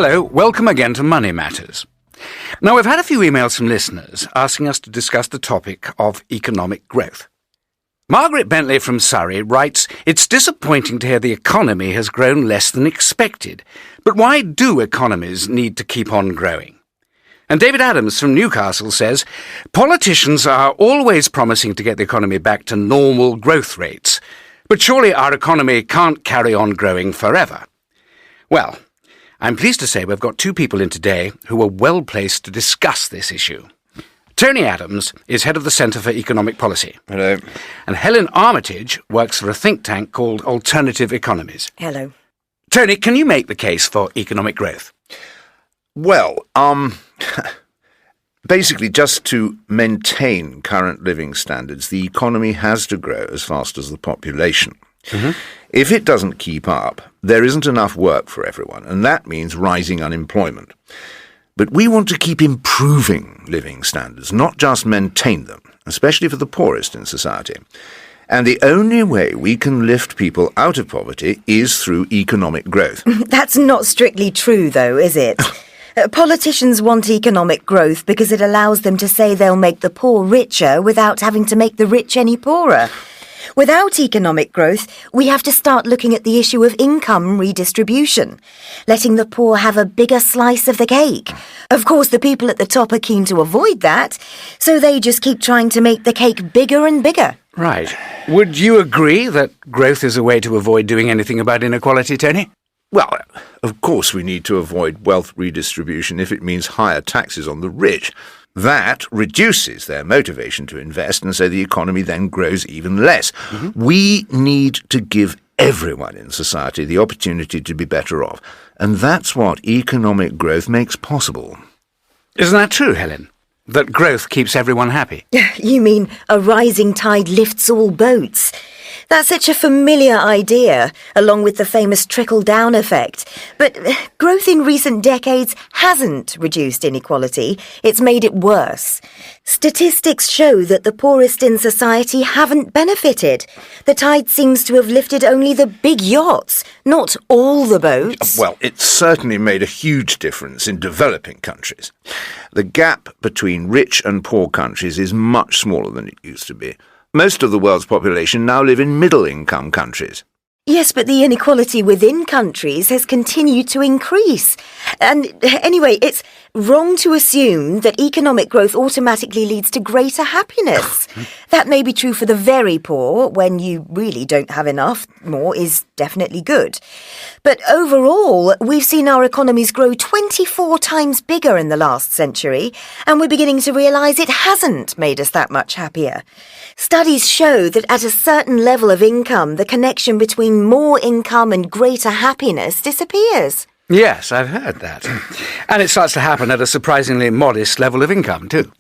Hello, welcome again to Money Matters. Now, we've had a few emails from listeners asking us to discuss the topic of economic growth. Margaret Bentley from Surrey writes, "It's disappointing to hear the economy has grown less than expected. But why do economies need to keep on growing?" And David Adams from Newcastle says, "Politicians are always promising to get the economy back to normal growth rates. But surely our economy can't carry on growing forever." Well, I'm pleased to say we've got two people in today who are well placed to discuss this issue. Tony Adams is head of the Centre for Economic Policy. Hello. And Helen Armitage works for a think tank called Alternative Economies. Hello. Tony, can you make the case for economic growth? Well, basically just to maintain current living standards, the economy has to grow as fast as the population. Mm-hmm. If it doesn't keep up, there isn't enough work for everyone, and that means rising unemployment. But we want to keep improving living standards, not just maintain them, especially for the poorest in society. And the only way we can lift people out of poverty is through economic growth. That's not strictly true, though, is it? Politicians want economic growth because it allows them to say they'll make the poor richer without having to make the rich any poorer. Without economic growth, we have to start looking at the issue of income redistribution, letting the poor have a bigger slice of the cake. Of course, the people at the top are keen to avoid that, so they just keep trying to make the cake bigger and bigger. Right. Would you agree that growth is a way to avoid doing anything about inequality, Tony? Well, of course we need to avoid wealth redistribution if it means higher taxes on the rich. That reduces their motivation to invest, and so the economy then grows even less. Mm-hmm. We need to give everyone in society the opportunity to be better off, and that's what economic growth makes possible. Isn't that true, Helen? That growth keeps everyone happy? You mean a rising tide lifts all boats? That's such a familiar idea, along with the famous trickle-down effect. But growth in recent decades hasn't reduced inequality. It's made it worse. Statistics show that the poorest in society haven't benefited. The tide seems to have lifted only the big yachts, not all the boats. Well, it's certainly made a huge difference in developing countries. The gap between rich and poor countries is much smaller than it used to be. Most of the world's population now live in middle-income countries. Yes, but the inequality within countries has continued to increase. And anyway, it's wrong to assume that economic growth automatically leads to greater happiness. That may be true for the very poor, when you really don't have enough. More is definitely good. But overall, we've seen our economies grow 24 times bigger in the last century, and we're beginning to realise it hasn't made us that much happier. Studies show that at a certain level of income, the connection between more income and greater happiness disappears. Yes, I've heard that. And it starts to happen at a surprisingly modest level of income, too.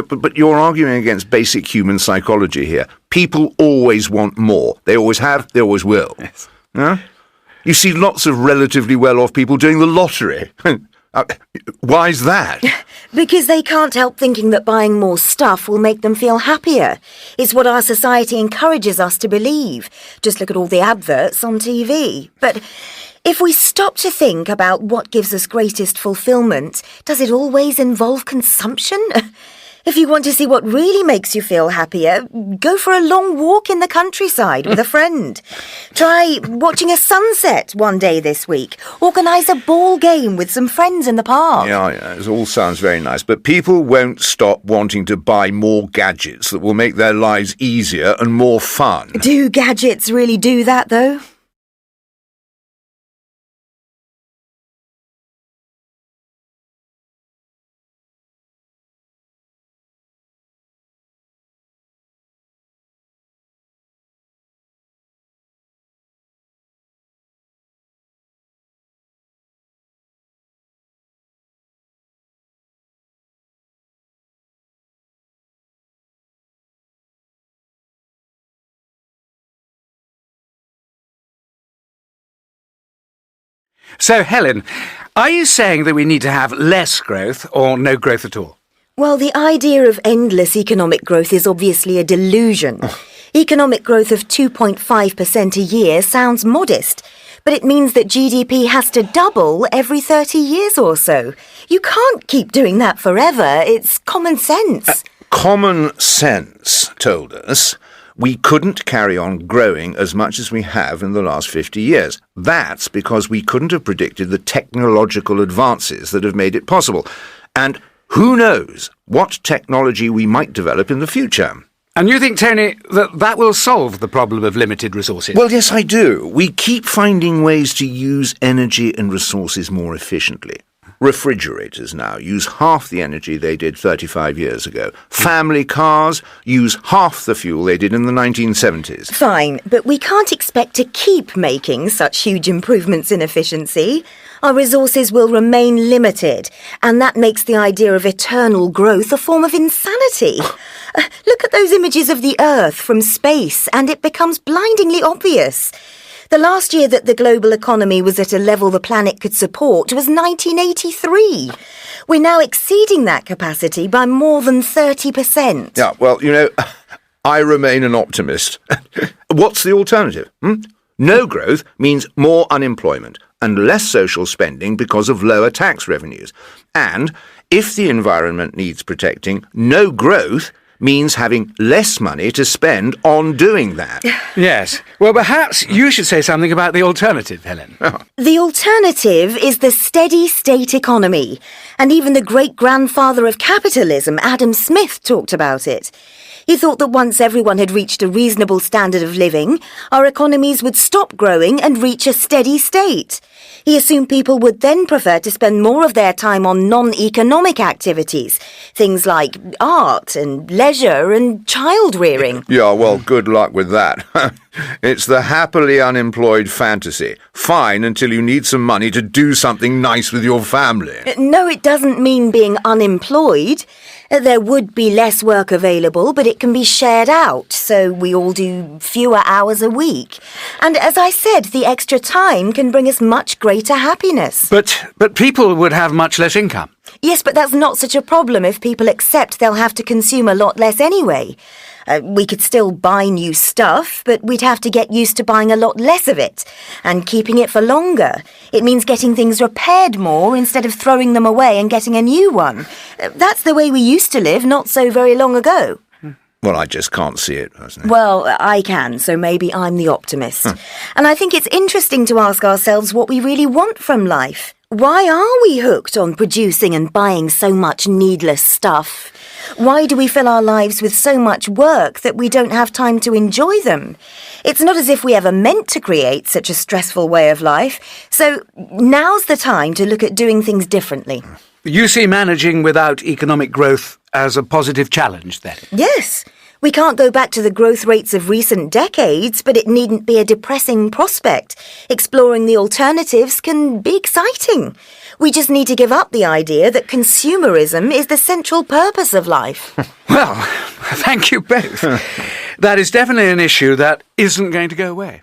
But you're arguing against basic human psychology here. People always want more. They always have, they always will. Yes. Huh? You see lots of relatively well-off people doing the lottery. Why's that? Because they can't help thinking that buying more stuff will make them feel happier. It's what our society encourages us to believe. Just look at all the adverts on TV. But if we stop to think about what gives us greatest fulfillment, does it always involve consumption? If you want to see what really makes you feel happier, go for a long walk in the countryside with a friend. Try watching a sunset one day this week. Organise a ball game with some friends in the park. Yeah, it all sounds very nice, but people won't stop wanting to buy more gadgets that will make their lives easier and more fun. Do gadgets really do that, though? So, Helen, are you saying that we need to have less growth or no growth at all? Well, the idea of endless economic growth is obviously a delusion. Economic growth of 2.5% a year sounds modest, but it means that GDP has to double every 30 years or so. You can't keep doing that forever. It's common sense. Common sense told us we couldn't carry on growing as much as we have in the last 50 years. That's because we couldn't have predicted the technological advances that have made it possible. And who knows what technology we might develop in the future. And you think, Tony, that will solve the problem of limited resources? Well, yes, I do. We keep finding ways to use energy and resources more efficiently. Refrigerators now use half the energy they did 35 years ago. Family cars use half the fuel they did in the 1970s. Fine, but we can't expect to keep making such huge improvements in efficiency. Our resources will remain limited, and that makes the idea of eternal growth a form of insanity. Look at those images of the Earth from space, and it becomes blindingly obvious. The last year that the global economy was at a level the planet could support was 1983. We're now exceeding that capacity by more than 30%. Yeah, well, I remain an optimist. What's the alternative? No growth means more unemployment and less social spending because of lower tax revenues. And if the environment needs protecting, no growth means having less money to spend on doing that. Yes. Well, perhaps you should say something about the alternative, Helen. The alternative is the steady-state economy. And even the great-grandfather of capitalism, Adam Smith, talked about it. He thought that once everyone had reached a reasonable standard of living, our economies would stop growing and reach a steady state. He assumed people would then prefer to spend more of their time on non-economic activities, things like art and leisure and child-rearing. Yeah, well, good luck with that. It's the happily unemployed fantasy. Fine until you need some money to do something nice with your family. No, it doesn't mean being unemployed. There would be less work available, but it can be shared out, so we all do fewer hours a week. And as I said, the extra time can bring us much greater happiness. But people would have much less income. Yes, but that's not such a problem if people accept they'll have to consume a lot less anyway. We could still buy new stuff, but we'd have to get used to buying a lot less of it and keeping it for longer. It means getting things repaired more instead of throwing them away and getting a new one. That's the way we used to live not so very long ago. Well, I just can't see it, personally. Well, I can, so maybe I'm the optimist. And I think it's interesting to ask ourselves what we really want from life. Why are we hooked on producing and buying so much needless stuff? Why do we fill our lives with so much work that we don't have time to enjoy them? It's not as if we ever meant to create such a stressful way of life. So now's the time to look at doing things differently. You see managing without economic growth as a positive challenge, then? Yes. We can't go back to the growth rates of recent decades, but it needn't be a depressing prospect. Exploring the alternatives can be exciting. We just need to give up the idea that consumerism is the central purpose of life. Well, thank you both. That is definitely an issue that isn't going to go away.